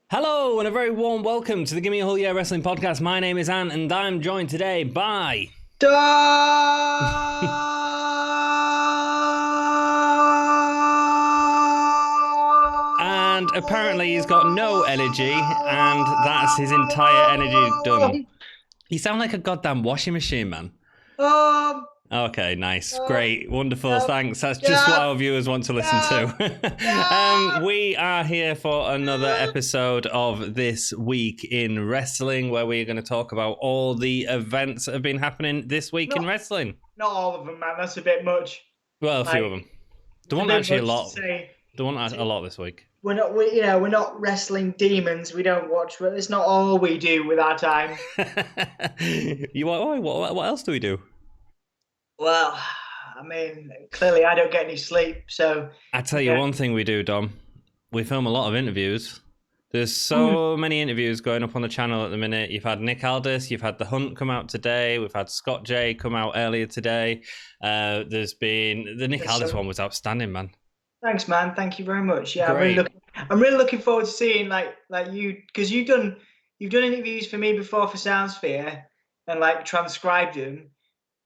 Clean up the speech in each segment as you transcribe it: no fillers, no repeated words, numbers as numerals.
Hello and a very warm welcome to the Gimme A Hull Yeah Wrestling Podcast. My name is Ant and I'm joined today by... And apparently he's got no energy and that's his entire energy done. You sound like a goddamn washing machine, man. Okay, nice, great, wonderful, thanks. That's just what our viewers want to listen to. We are here for another episode of This Week in Wrestling, where we're going to talk about all the events that have been happening this week in wrestling. Not all of them, man. That's a bit much. Well, a few of them. There weren't actually a lot. There weren't a lot this week. We're not wrestling demons. We don't watch. It's not all we do with our time. What else do we do? Well, I mean, clearly I don't get any sleep, so... I tell you one thing we do, Dom. We film a lot of interviews. There's so many interviews going up on the channel at the minute. You've had Nick Aldis, you've had The Hunt come out today, we've had Scott J come out earlier today. There's been... The Nick Aldis one was outstanding, man. Thanks, man. Thank you very much. Yeah, I'm really looking forward to seeing like you, because you've done interviews for me before for Soundsphere and like transcribed them.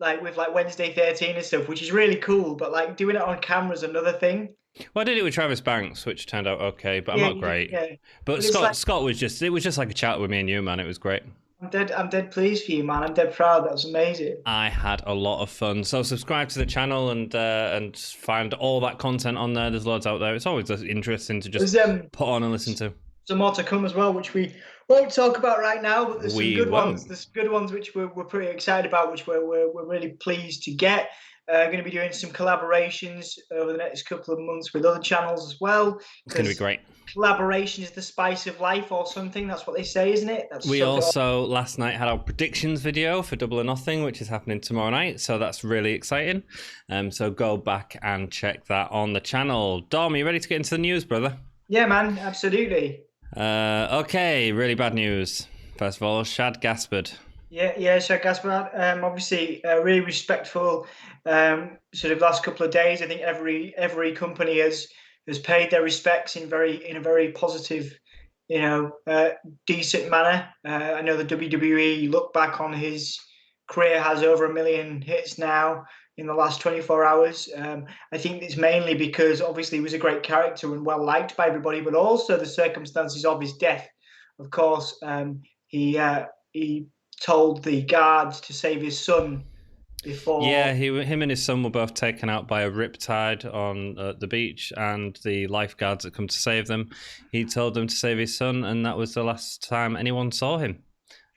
Like with like Wednesday 13 and stuff, which is really cool, but like doing it on camera is another thing. Well, I did it with Travis Banks, which turned out okay, but I'm not great. Yeah. But Scott was just like a chat with me and you, man. It was great. I'm dead pleased for you, man. I'm dead proud. That was amazing. I had a lot of fun. So subscribe to the channel and find all that content on there. There's loads out there. It's always interesting to just put on and listen to. Some more to come as well, which we won't talk about right now, but there's some good ones. There's good ones which we're pretty excited about, which we're really pleased to get. Going to be doing some collaborations over the next couple of months with other channels as well. It's going to be great. Collaboration is the spice of life or something. That's what they say, isn't it? We also, last night, had our predictions video for Double or Nothing, which is happening tomorrow night. So that's really exciting. So go back and check that on the channel. Dom, are you ready to get into the news, brother? Yeah, man. Absolutely. Okay, really bad news. First of all, Shad Gaspard. Yeah, Shad Gaspard. Obviously, really respectful. Sort of last couple of days, I think every company has paid their respects in a very positive, decent manner. I know the WWE look back on his career has over 1 million hits now in the last 24 hours. I think it's mainly because obviously he was a great character and well liked by everybody, but also the circumstances of his death. Of course, he told the guards to save his son before. Yeah, him and his son were both taken out by a riptide on the beach, and the lifeguards that come to save them, he told them to save his son, and that was the last time anyone saw him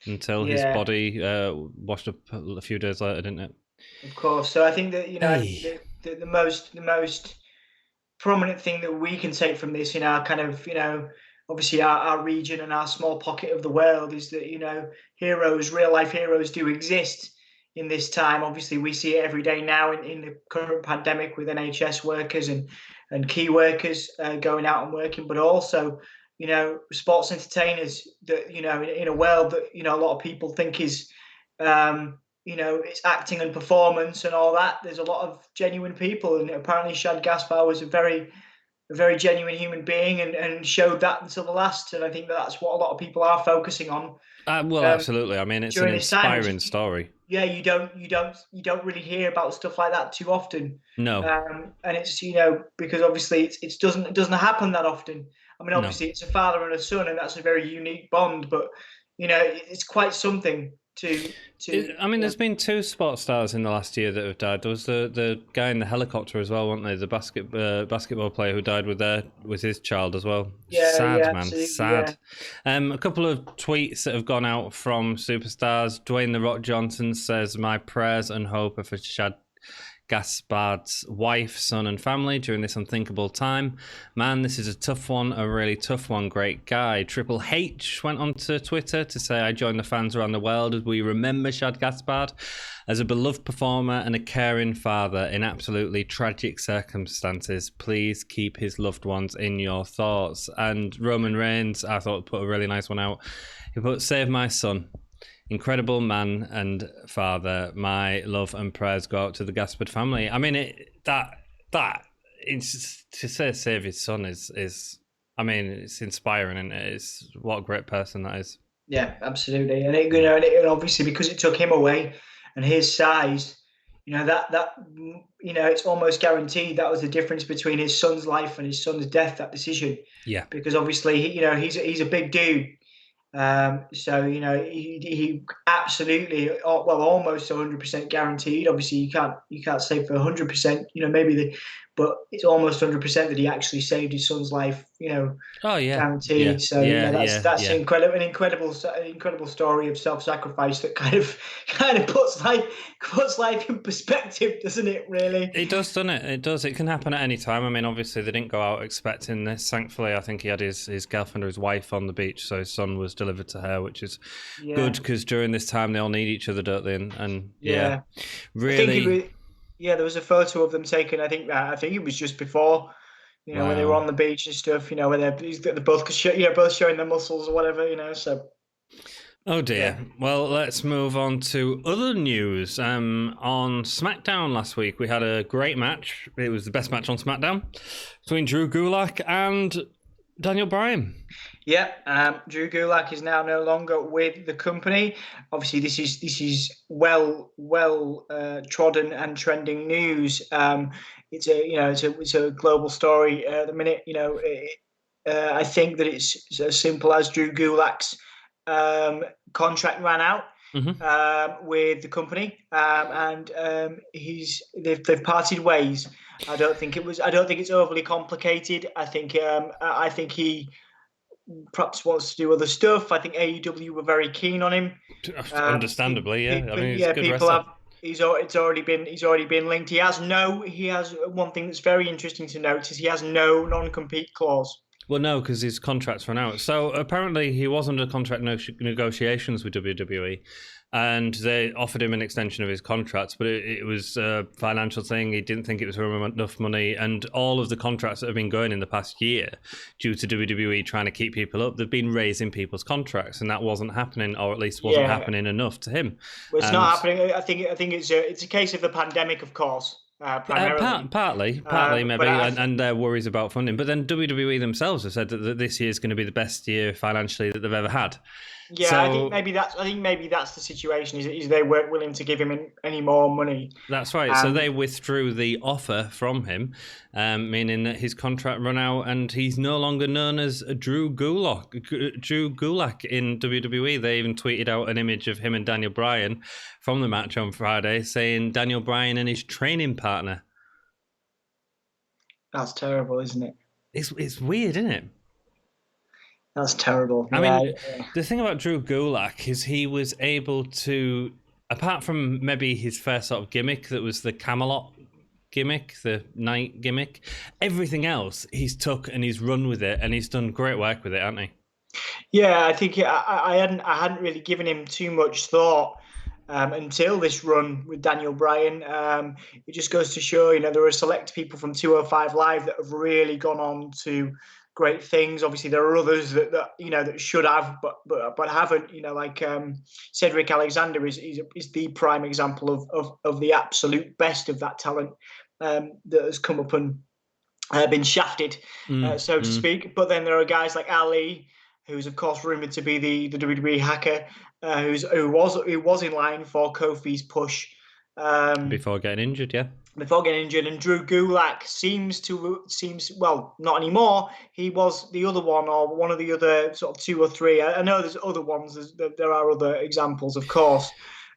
until his body washed up a few days later, didn't it? Of course. So I think that the most prominent thing that we can take from this in our kind of obviously our region and our small pocket of the world is that real life heroes do exist in this time. Obviously we see it every day now in the current pandemic with NHS workers and key workers going out and working, but also sports entertainers that in a world that a lot of people think is it's acting and performance and all that. There's a lot of genuine people, and apparently Shad Gaspard was a very genuine human being and showed that until the last. And I think that's what a lot of people are focusing on. Well, absolutely. I mean, it's an inspiring story. Yeah, you don't really hear about stuff like that too often. No. And it's because obviously it doesn't happen that often. I mean, obviously it's a father and a son, and that's a very unique bond. But it's quite something. There's been 2 sports stars in the last year that have died. There was the guy in the helicopter as well, weren't they? The basketball player who died with his child as well. Sad, man. Sad. Yeah. A couple of tweets that have gone out from superstars. Dwayne "The Rock" Johnson says, "My prayers and hope are for Shad Gaspard's wife, son, and family during this unthinkable time. Man, this is a tough one, a really tough one. Great guy." Triple H went onto Twitter to say, "I join the fans around the world as we remember Shad Gaspard as a beloved performer and a caring father in absolutely tragic circumstances. Please keep his loved ones in your thoughts." And Roman Reigns, I thought, put a really nice one out. He put, "Save my son. Incredible man and father. My love and prayers go out to the Gaspard family." I mean, to say save his son is I mean, it's inspiring, and it's what a great person that is. Yeah, absolutely. And and obviously because it took him away, and his size, that it's almost guaranteed that was the difference between his son's life and his son's death. That decision, Yeah. because obviously he's a big dude. So he absolutely, well, almost 100% guaranteed. Obviously, you can't say for 100%. But it's almost 100% that he actually saved his son's life. Oh yeah. Guaranteed. Yeah. So Yeah. that's Yeah. incredible, an incredible story of self-sacrifice that kind of puts life in perspective, doesn't it? Really, it does, doesn't it? It does. It can happen at any time. I mean, obviously they didn't go out expecting this. Thankfully, I think he had his girlfriend or his wife on the beach, so his son was delivered to her, which is good because during this time they all need each other, don't they? And yeah, really. There was a photo of them taken. I think it was just before. Wow. When they were on the beach and stuff, where they're both showing their muscles or whatever, so. Oh dear. Yeah. Well, let's move on to other news. On SmackDown last week, we had a great match. It was the best match on SmackDown between Drew Gulak and Daniel Bryan. Yeah, Drew Gulak is now no longer with the company. Obviously, this is well trodden and trending news. It's a global story at the minute. I think that it's as simple as Drew Gulak's contract ran out with the company, and they've parted ways. I don't think it's overly complicated. I think he perhaps wants to do other stuff. I think AEW were very keen on him. Understandably, yeah. I mean, he's a good people wrestler. He's already been linked. He has one thing that's very interesting to note is he has no non-compete clause. Well, no, because his contract's run out. So apparently he was under contract negotiations with WWE, and they offered him an extension of his contract, but it was a financial thing. He didn't think it was enough money, and all of the contracts that have been going in the past year, due to WWE trying to keep people up, they've been raising people's contracts, and that wasn't happening, or at least wasn't happening enough to him. Well, it's not happening. I think it's a case of the pandemic, of course. Partly maybe, and their worries about funding. But then WWE themselves have said that this year is going to be the best year financially that they've ever had. Yeah, so, I think maybe that's the situation. Is they weren't willing to give him any more money. That's right. So they withdrew the offer from him, meaning that his contract run out, and he's no longer known as Drew Gulak in WWE. They even tweeted out an image of him and Daniel Bryan from the match on Friday, saying Daniel Bryan and his training partner. That's terrible, isn't it? It's weird, isn't it? That's terrible. I mean, the thing about Drew Gulak is he was able to, apart from maybe his first sort of gimmick that was the Camelot gimmick, the night gimmick, everything else he's took and he's run with it, and he's done great work with it, hasn't he? Yeah, I think I hadn't really given him too much thought until this run with Daniel Bryan. It just goes to show, there are select people from 205 Live that have really gone on to great things. Obviously, there are others that should have, but haven't. Like Cedric Alexander is the prime example of the absolute best of that talent that has come up and been shafted, so to speak. But then there are guys like Ali, who's of course rumored to be the WWE hacker, who was in line for Kofi's push before getting injured. Yeah. Before getting injured, and Drew Gulak seems well, not anymore. He was the other one, or one of the other sort of two or three. I know there's other ones. There are other examples, of course.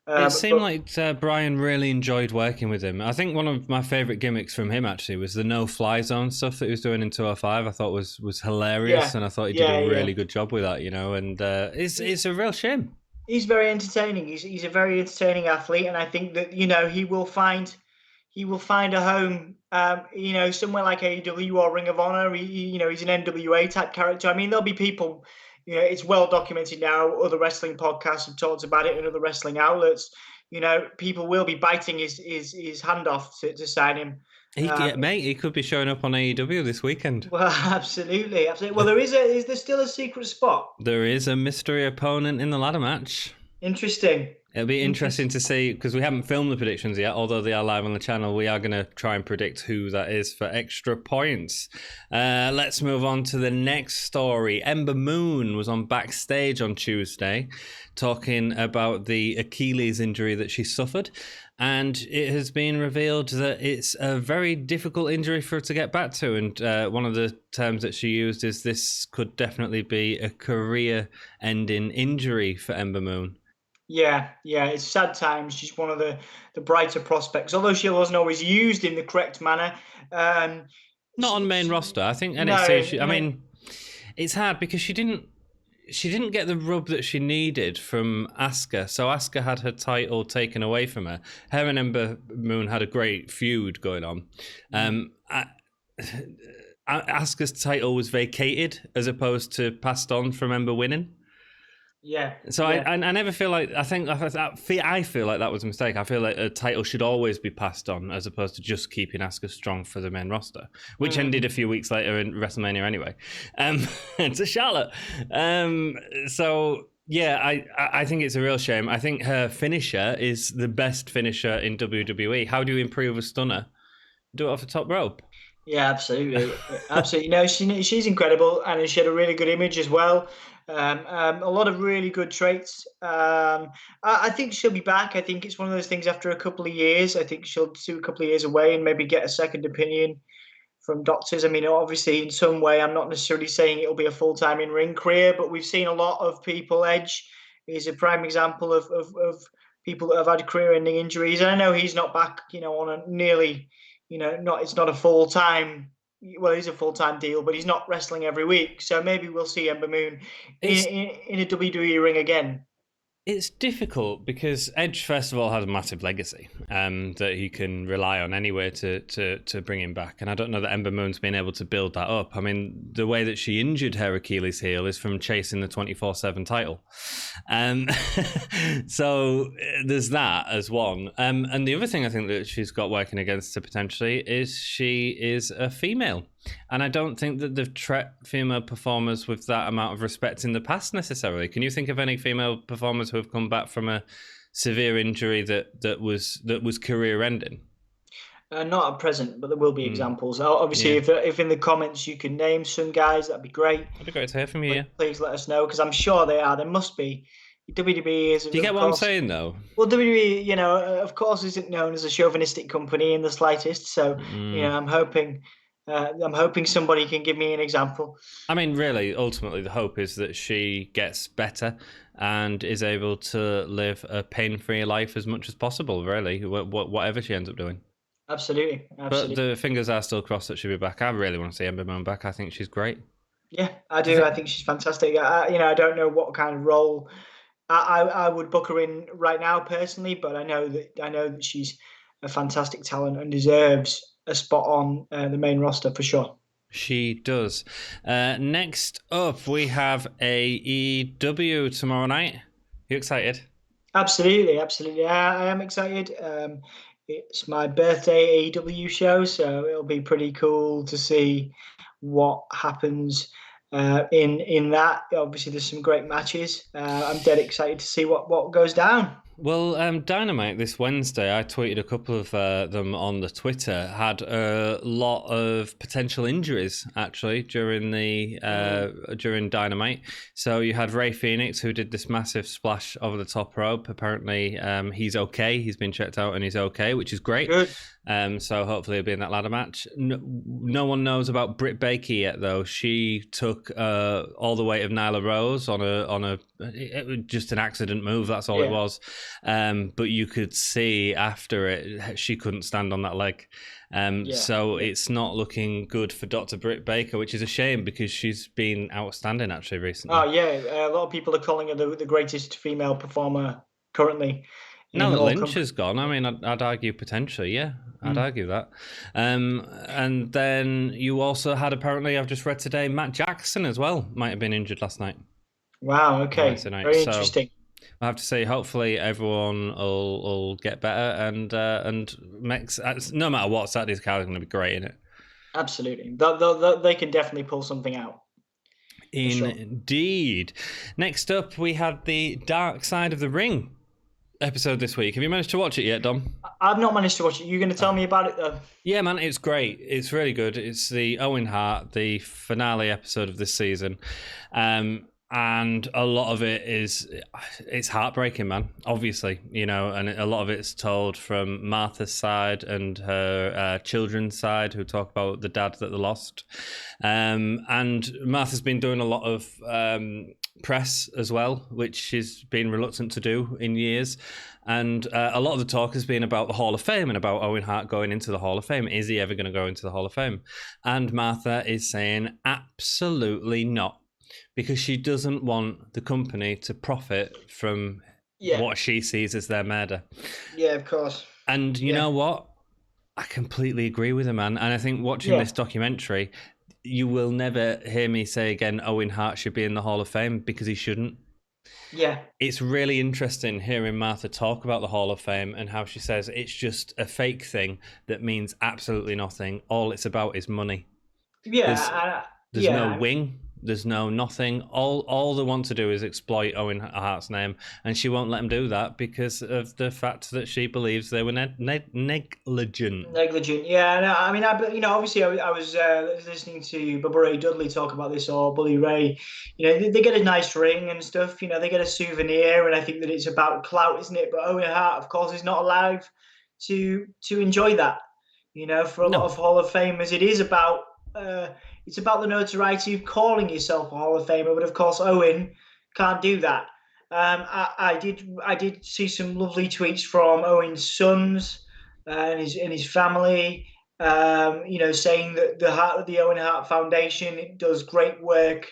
It seemed like Bryan really enjoyed working with him. I think one of my favourite gimmicks from him actually was the no-fly zone stuff that he was doing in 205. I thought was hilarious, and I thought he did a really good job with that. And it's a real shame. He's very entertaining. He's a very entertaining athlete, and I think that he will find a home, somewhere like AEW or Ring of Honor. He's an NWA type character. I mean, there'll be people, it's well documented now. Other wrestling podcasts have talked about it, and other wrestling outlets. People will be biting his hand off to sign him. He could be showing up on AEW this weekend. Well, absolutely. Well, is there still a secret spot? There is a mystery opponent in the ladder match. Interesting. It'll be interesting to see, because we haven't filmed the predictions yet, although they are live on the channel. We are going to try and predict who that is for extra points. Let's move on to the next story. Ember Moon was on backstage on Tuesday talking about the Achilles injury that she suffered. And it has been revealed that it's a very difficult injury for her to get back to. And one of the terms that she used is this could definitely be a career-ending injury for Ember Moon. Yeah, it's sad times. She's one of the brighter prospects, although she wasn't always used in the correct manner. Not on main roster. I think NXT. I mean, it's hard because she didn't get the rub that she needed from Asuka. So Asuka had her title taken away from her. Her and Ember Moon had a great feud going on. Asuka's title was vacated as opposed to passed on from Ember winning. Yeah. So I never feel like I feel like that was a mistake. I feel like a title should always be passed on as opposed to just keeping Asuka strong for the main roster, which ended a few weeks later in WrestleMania anyway. To Charlotte. So yeah, I think it's a real shame. I think her finisher is the best finisher in WWE. How do you improve a stunner? Do it off the top rope. Yeah, absolutely, absolutely. No, she's incredible, and she had a really good image as well. A lot of really good traits. I think she'll be back. I think it's one of those things after a couple of years. I think she'll do a couple of years away and maybe get a second opinion from doctors. I mean, obviously, in some way, I'm not necessarily saying it'll be a full-time in-ring career, but we've seen a lot of people. Edge is a prime example of people that have had career-ending injuries. And I know he's not back, on a nearly, it's not a full-time. Well, it is a full-time deal, but he's not wrestling every week. So maybe we'll see Ember Moon in a WWE ring again. It's difficult because Edge, first of all, has a massive legacy that he can rely on anyway to bring him back. And I don't know that Ember Moon's been able to build that up. I mean, the way that she injured her Achilles heel is from chasing the 24/7 title. So there's that as one. And the other thing I think that she's got working against her potentially is she is a female. And I don't think that they've treated female performers with that amount of respect in the past necessarily. Can you think of any female performers who have come back from a severe injury that was career-ending? Not at present, but there will be examples. Obviously, if in the comments you can name some guys, that'd be great. It'd be great to hear from you. Please let us know, because I'm sure they are. There must be. WWE is. Do you get what I'm saying, though? Well, WWE, of course, isn't known as a chauvinistic company in the slightest. So, I'm hoping somebody can give me an example. I mean, really, ultimately, the hope is that she gets better and is able to live a pain-free life as much as possible, really, whatever she ends up doing. Absolutely. But the fingers are still crossed that she'll be back. I really want to see Ember Moon back. I think she's great. Yeah, I do. I think she's fantastic. I don't know what kind of role I would book her in right now personally, but I know that she's a fantastic talent and deserves a spot on the main roster for sure. She does. Next up, we have AEW tomorrow night. You excited? Absolutely. I am excited. It's my birthday AEW show, so it'll be pretty cool to see what happens in that. Obviously, there's some great matches. I'm dead excited to see what goes down. Well, Dynamite this Wednesday, I tweeted a couple of them on the Twitter, had a lot of potential injuries actually during Dynamite. So you had Rey Fenix, who did this massive splash over the top rope. Apparently, he's okay. He's been checked out and he's okay, which is great. Good. So hopefully he'll be in that ladder match. No one knows about Britt Baker yet, though. She took all the weight of Nyla Rose on it was just an accident move. That's all it was. But you could see after it, she couldn't stand on that leg. So it's not looking good for Dr. Britt Baker, which is a shame because she's been outstanding actually recently. Oh yeah, a lot of people are calling her the greatest female performer currently. Now that Lynch has gone, I mean, I'd argue potentially, yeah. I'd argue that. And then you also had, apparently, I've just read today, Matt Jackson as well might have been injured last night. Wow, okay. Very interesting. I have to say, hopefully everyone will get better and makes, no matter what, Saturday's card is going to be great, isn't it? Absolutely. They can definitely pull something out. Indeed. Sure. Next up, we had the Dark Side of the Ring. episode this week. Have you managed to watch it yet, Dom? I've not managed to watch it. You're going to tell me about it though? Yeah, man, it's great. It's really good. It's the Owen Hart, the finale episode of this season. And a lot of it's heartbreaking, man, obviously, and a lot of it's told from Martha's side and her children's side, who talk about the dad that they lost. And Martha's been doing a lot of press as well, which she's been reluctant to do in years. And a lot of the talk has been about the Hall of Fame and about Owen Hart going into the Hall of Fame. Is he ever going to go into the Hall of Fame? And Martha is saying absolutely not, because she doesn't want the company to profit from what she sees as their murder. Yeah, of course. And you know what? I completely agree with her, man. And I think watching this documentary, you will never hear me say again Owen Hart should be in the Hall of Fame, because he shouldn't. Yeah. It's really interesting hearing Martha talk about the Hall of Fame and how she says it's just a fake thing that means absolutely nothing. All it's about is money. Yeah. There's no wing. There's no nothing. All they want to do is exploit Owen Hart's name, and she won't let them do that because of the fact that she believes they were negligent. Negligent, yeah. No, I mean, obviously, I was listening to Bubba Ray Dudley talk about this, or Bully Ray. They get a nice ring and stuff. They get a souvenir, and I think that it's about clout, isn't it? But Owen Hart, of course, is not allowed to enjoy that. For a lot of Hall of Famers, it is about. It's about the notoriety of calling yourself a Hall of Famer, but of course Owen can't do that. I did see some lovely tweets from Owen's sons and his family, saying that the Owen Hart Foundation does great work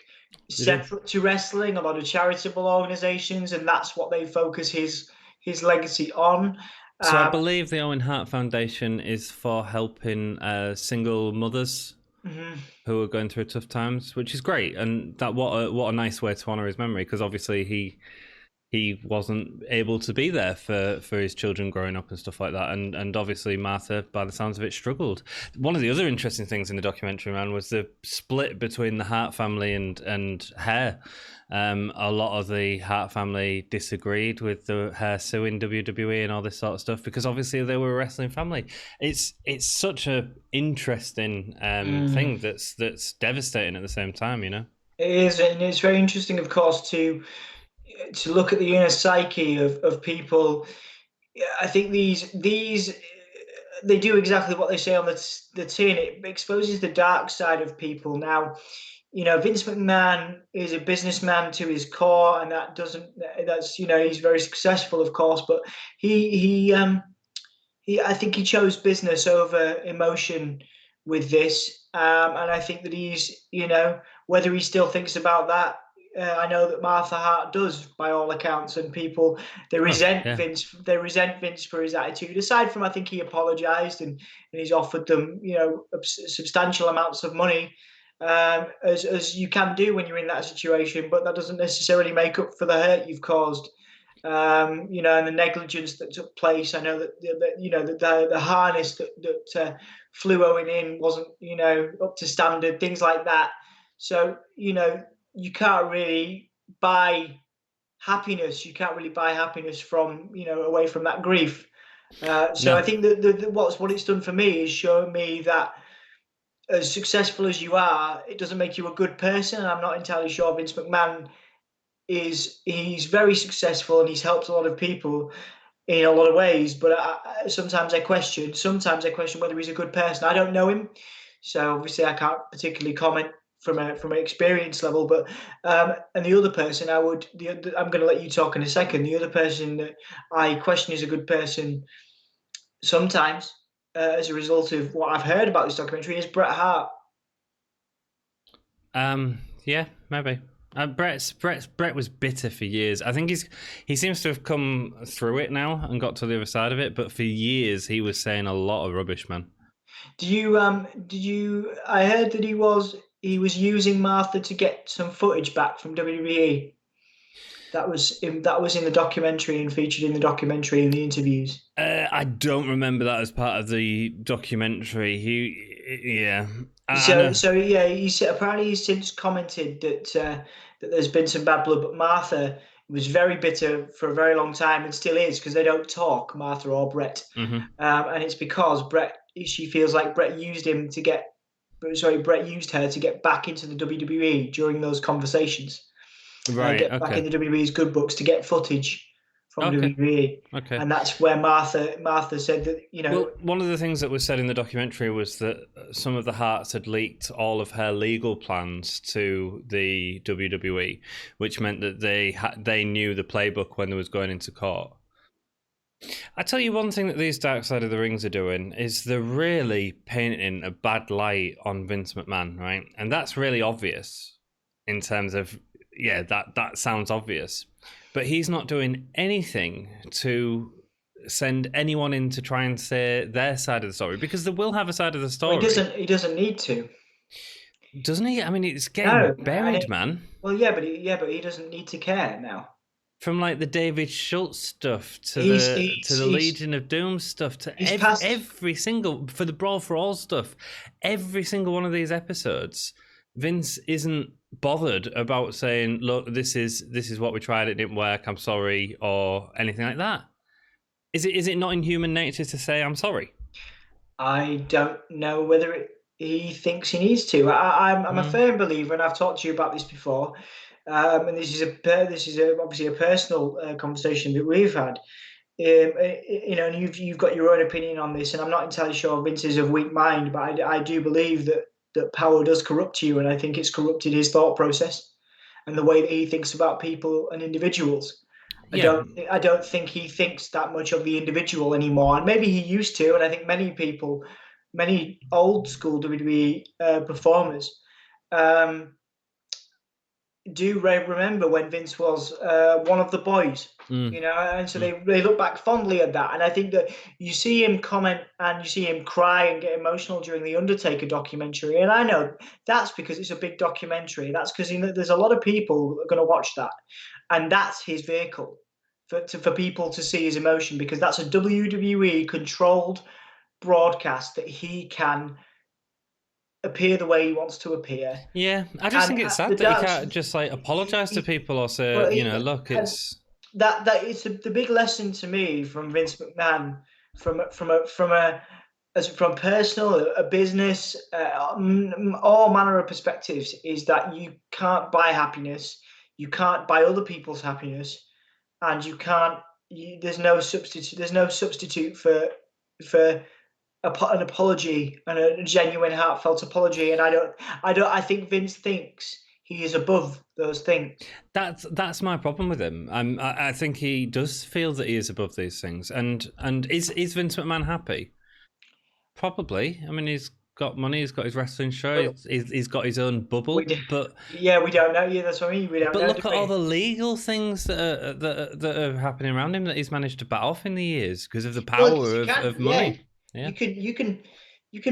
separate to wrestling, a lot of charitable organizations, and that's what they focus his legacy on. So I believe the Owen Hart Foundation is for helping single mothers. Mm-hmm. Who are going through tough times, which is great, and that what a nice way to honor his memory, because obviously he wasn't able to be there for his children growing up and stuff like that, and obviously Martha, by the sounds of it, struggled. One of the other interesting things in the documentary, man, was the split between the Hart family and Hair. A lot of the Hart family disagreed with the Hair suing WWE and all this sort of stuff, because obviously they were a wrestling family. It's such a interesting thing that's devastating at the same time, It is, and it's very interesting, of course, to look at the inner psyche of people. I think these they do exactly what they say on the tin. It exposes the dark side of people. Now, Vince McMahon is a businessman to his core, and that's he's very successful, of course, but I think he chose business over emotion with this, and I think that he's whether he still thinks about that. I know that Martha Hart does, by all accounts, and people they resent Vince. They resent Vince for his attitude. Aside from, I think he apologized and he's offered them, substantial amounts of money, as you can do when you're in that situation. But that doesn't necessarily make up for the hurt you've caused. And the negligence that took place. I know that the harness that flew Owen in wasn't up to standard. Things like that. So you can't really buy happiness. You can't really buy happiness from away from that grief. I think that what it's done for me is showing me that as successful as you are, it doesn't make you a good person. And I'm not entirely sure Vince McMahon he's very successful and he's helped a lot of people in a lot of ways. But sometimes I question whether he's a good person. I don't know him, so obviously I can't particularly comment from an experience level. But and the other person I'm going to let you talk in a second. The other person that I question is a good person sometimes as a result of what I've heard about this documentary is Bret Hart. Yeah, maybe. Bret was bitter for years. I think he seems to have come through it now and got to the other side of it. But for years, he was saying a lot of rubbish, man. Did you? I heard that he was using Martha to get some footage back from WWE. That was in the documentary and featured in the documentary in the interviews. I don't remember that as part of the documentary. Yeah. He said apparently he's since commented that there's been some bad blood, but Martha was very bitter for a very long time, and still is, because they don't talk, Martha or Brett. And it's because she feels like Brett used him to get. Brett used her to get back into the WWE during those conversations. Right. Get back in the WWE's good books to get footage from WWE. Okay. And that's where Martha said that, Well, one of the things that was said in the documentary was that some of the Harts had leaked all of her legal plans to the WWE, which meant that they knew the playbook when they was going into court. I tell you one thing that these Dark Side of the Rings are doing is they're really painting a bad light on Vince McMahon, right? And that's really obvious in terms of, that sounds obvious. But he's not doing anything to send anyone in to try and say their side of the story, because they will have a side of the story. Well, he doesn't need to. Doesn't he? I mean, it's getting buried, man. Well, yeah, but he doesn't need to care now. From like the David Schultz stuff to the Legion of Doom stuff to every single, for the Brawl for All stuff, every single one of these episodes, Vince isn't bothered about saying, look, this is what we tried, it didn't work, I'm sorry, or anything like that. Is it not in human nature to say I'm sorry? I don't know whether he thinks he needs to. I'm a firm believer, and I've talked to you about this before. And this is obviously a personal conversation that we've had. And you've got your own opinion on this, and I'm not entirely sure Vince is of weak mind, but I do believe that power does corrupt you, and I think it's corrupted his thought process and the way that he thinks about people and individuals. I don't think he thinks that much of the individual anymore, and maybe he used to. And I think many old school WWE performers do remember when Vince was one of the boys, and so they look back fondly at that. And I think that you see him comment and you see him cry and get emotional during the Undertaker documentary. And I know that's because it's a big documentary. That's because there's a lot of people are going to watch that, and that's his vehicle for people to see his emotion, because that's a WWE controlled broadcast that he can appear the way he wants to appear. Yeah, I just think it's sad that he can't just like apologize to people or say, look, it's that it's the big lesson to me from Vince McMahon, from personal, a business, all manner of perspectives, is that you can't buy happiness, you can't buy other people's happiness, and there's no substitute for an apology and a genuine, heartfelt apology. And I think Vince thinks he is above those things. That's my problem with him. I think he does feel that he is above these things. And is Vince McMahon happy? Probably. I mean, he's got money. He's got his wrestling show. He's got his own bubble. We don't know. Yeah, that's what I mean. We don't know. But look at all the legal things that are happening around him that he's managed to bat off in the years because of the power of money. Yeah. You can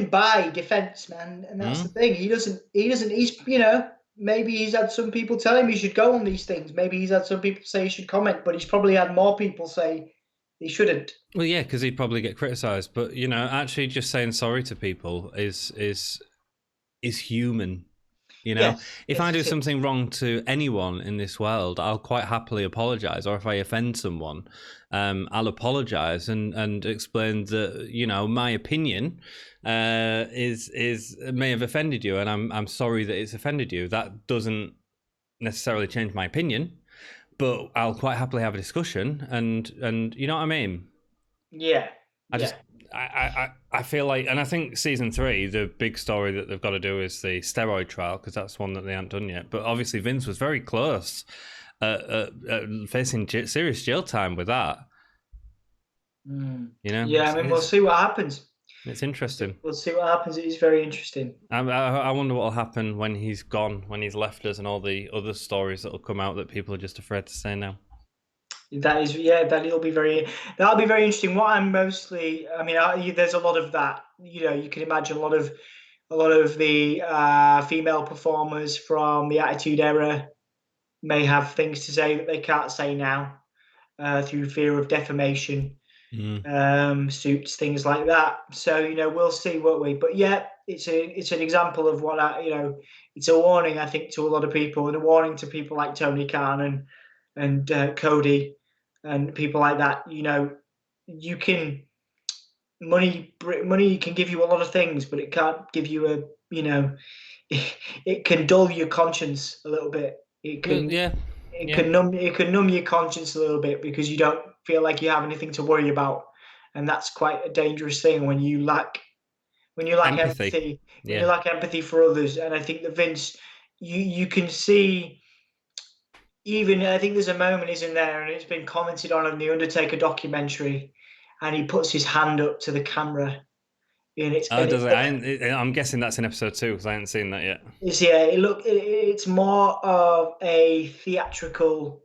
buy defense, man, and that's the thing. He doesn't. He's maybe he's had some people tell him he should go on these things. Maybe he's had some people say he should comment, but he's probably had more people say he shouldn't. Well, yeah, because he'd probably get criticised. But actually, just saying sorry to people is human. If I do something wrong to anyone in this world, I'll quite happily apologise. Or if I offend someone, I'll apologise and explain that my opinion is may have offended you, and I'm sorry that it's offended you. That doesn't necessarily change my opinion, but I'll quite happily have a discussion, and you know what I mean? Yeah. I feel like, and I think season 3, the big story that they've got to do is the steroid trial, because that's one that they haven't done yet. But obviously Vince was very close facing serious jail time with that. Yeah, I mean, we'll see what happens. It's interesting. We'll see what happens. It is very interesting. I wonder what will happen when he's gone, when he's left us, and all the other stories that will come out that people are just afraid to say now. That'll be very interesting. What I'm mostly, there's a lot of that. You can imagine a lot of the female performers from the Attitude Era may have things to say that they can't say now through fear of defamation, suits, things like that. So we'll see, won't we? But yeah, it's an example of what it's a warning, I think, to a lot of people, and a warning to people like Tony Khan and Cody and people like that. You can money can give you a lot of things, but it can't give you it can dull your conscience a little bit. It Well, can yeah. it can numb your conscience a little bit because you don't feel like you have anything to worry about, and that's quite a dangerous thing when you lack empathy, when you lack empathy for others. And I think that Vince, you can see, even I think there's a moment, isn't there, and it's been commented on in the Undertaker documentary, and he puts his hand up to the camera. Does it? I'm guessing that's in episode 2 because I haven't seen that yet. It's more of a theatrical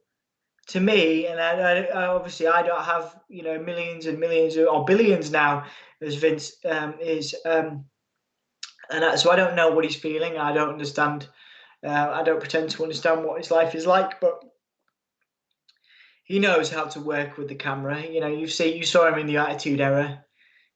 to me, and I obviously I don't have millions and millions or billions now as Vince is, and so I don't know what he's feeling. I don't understand. I don't pretend to understand what his life is like, but he knows how to work with the camera. You saw him in the Attitude Era.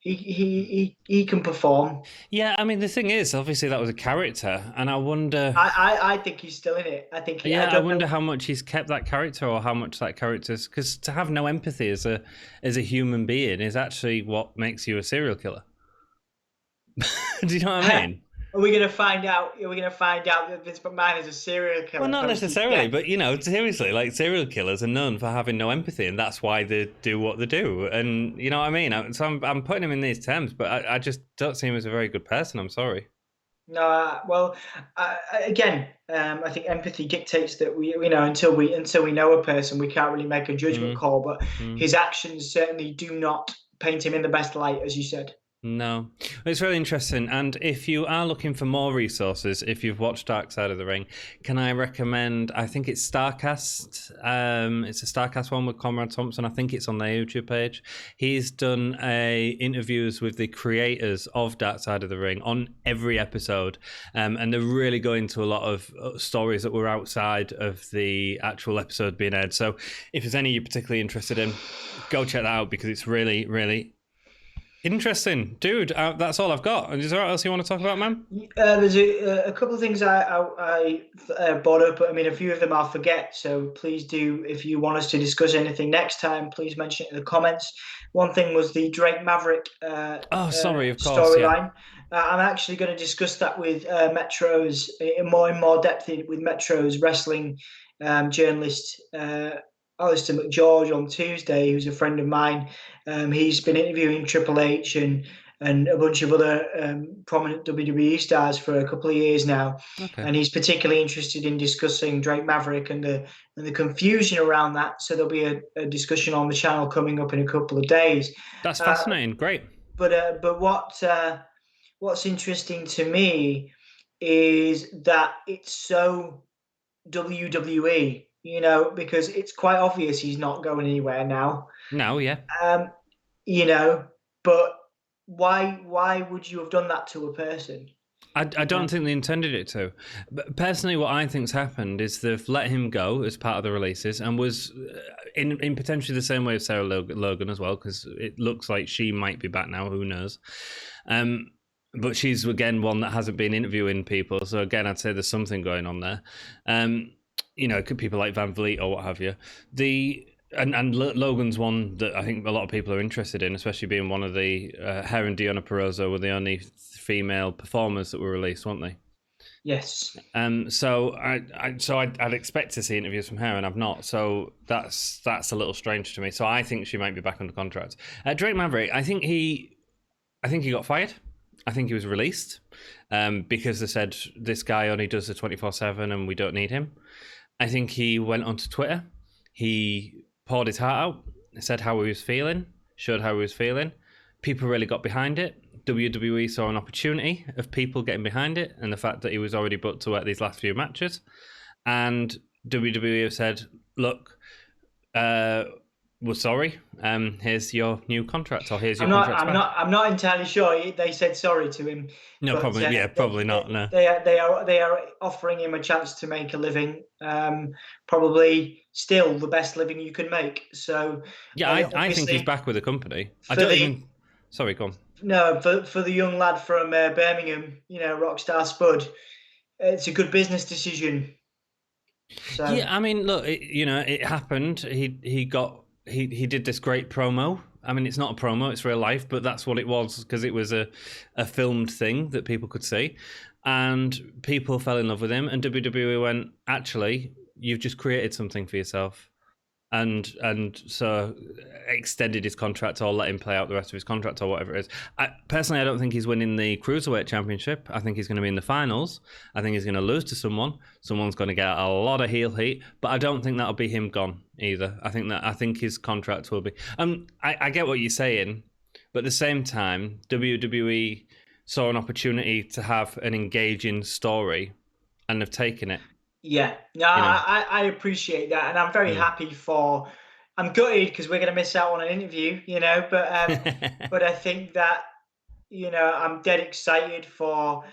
He can perform. Yeah, I mean the thing is, obviously that was a character, and I wonder. I think he's still in it. I think. I wonder how much he's kept that character, or how much that character's, because to have no empathy as a human being is actually what makes you a serial killer. Do you know what I mean? Are we going to find out? Are we going to find out that Vince McMahon is a serial killer? Well, not necessarily, but seriously, like serial killers are known for having no empathy, and that's why they do what they do. And you know what I mean? So I'm putting him in these terms, but I just don't see him as a very good person. I'm sorry. No, well, again, I think empathy dictates that we until we know a person, we can't really make a judgment call. But his actions certainly do not paint him in the best light, as you said. No, it's really interesting. And if you are looking for more resources, if you've watched Dark Side of the Ring, can I recommend, I think it's Starcast. It's a Starcast one with Conrad Thompson. I think it's on their YouTube page. He's done interviews with the creators of Dark Side of the Ring on every episode. And they're really going into a lot of stories that were outside of the actual episode being aired. So if there's any you're particularly interested in, go check that out because it's really, really interesting, dude. That's all I've got. Is there anything else you want to talk about, man? There's a couple of things I brought up. I mean, a few of them I'll forget. So please do, if you want us to discuss anything next time, please mention it in the comments. One thing was the Drake Maverick of course, storyline. I'm actually going to discuss that with Metro's in more depth with Metro's wrestling journalist Alistair McGeorge on Tuesday, who's a friend of mine. He's been interviewing Triple H and a bunch of other prominent WWE stars for a couple of years now. Okay. And he's particularly interested in discussing Drake Maverick and the confusion around that. So there'll be a discussion on the channel coming up in a couple of days. That's fascinating. Great. But what's interesting to me is that it's so WWE. Because it's quite obvious he's not going anywhere now. No, yeah. But why would you have done that to a person? I don't think they intended it to. But personally, what I think's happened is they've let him go as part of the releases and was in potentially the same way as Sarah Logan as well, because it looks like she might be back now. Who knows? But she's, again, one that hasn't been interviewing people. So, again, I'd say there's something going on there. People like Van Vliet or what have you. And Logan's one that I think a lot of people are interested in, especially being one of the her and Deonna Purrazzo were the only female performers that were released, weren't they? Yes. So I'd expect to see interviews from her, and I've not. So that's a little strange to me. So I think she might be back under contract. Drake Maverick, I think he got fired. I think he was released because they said this guy only does the 24/7 and we don't need him. I think he went onto Twitter. He poured his heart out, said how he was feeling, showed how he was feeling. People really got behind it. WWE saw an opportunity of people getting behind it and the fact that he was already booked to work these last few matches. And WWE have said, look, we're sorry. Here's your new contract, or here's your contract. I'm not entirely sure they said sorry to him. No, but, probably. Yeah, probably not. No, they are offering him a chance to make a living. Probably still the best living you can make. So yeah, I think he's back with the company. Sorry, go on. No, for the young lad from Birmingham, Rockstar Spud, it's a good business decision. So yeah, I mean, look, it happened. He did this great promo. I mean, it's not a promo; it's real life, but that's what it was because it was a filmed thing that people could see, and people fell in love with him. And WWE went, actually, you've just created something for yourself. And so extended his contract or let him play out the rest of his contract or whatever it is. Personally, I don't think he's winning the Cruiserweight Championship. I think he's going to be in the finals. I think he's going to lose to someone. Someone's going to get a lot of heel heat, but I don't think that'll be him gone either. I think his contract will be. I get what you're saying, but at the same time, WWE saw an opportunity to have an engaging story and have taken it. Yeah, no, I appreciate that, and I'm very happy for. I'm gutted because we're going to miss out on an interview, but but I think that I'm dead excited for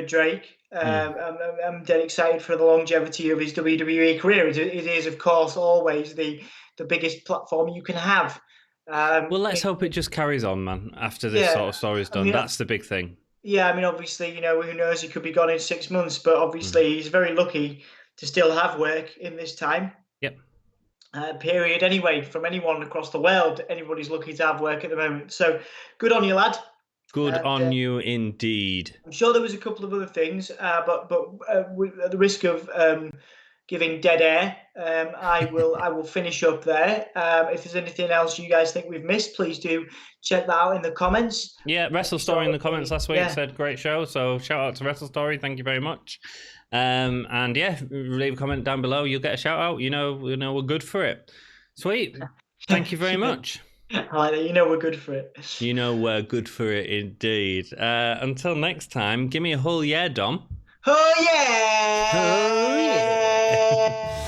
Drake. I'm dead excited for the longevity of his WWE career. It is, of course, always the biggest platform you can have. Well, let's hope it just carries on, man. After this sort of story's done, that's the big thing. Yeah, I mean, obviously, who knows? He could be gone in 6 months, but obviously, he's very lucky to still have work in this time. Yep. Period. Anyway, from anyone across the world, anybody's lucky to have work at the moment. So, good on you, lad. Good on you, indeed. I'm sure there was a couple of other things, but at the risk of giving dead air, I will finish up there. If there's anything else you guys think we've missed, please do check that out in the comments. Yeah, Wrestle Story in the comments last week said great show, so shout out to Wrestle Story. Thank you very much. And yeah, leave a comment down below. You'll get a shout out. We're good for it. Sweet. Thank you very much. I like that. We're good for it. We're good for it indeed. Until next time, give me a hull yeah, Dom. Oh yeah! Oh yeah!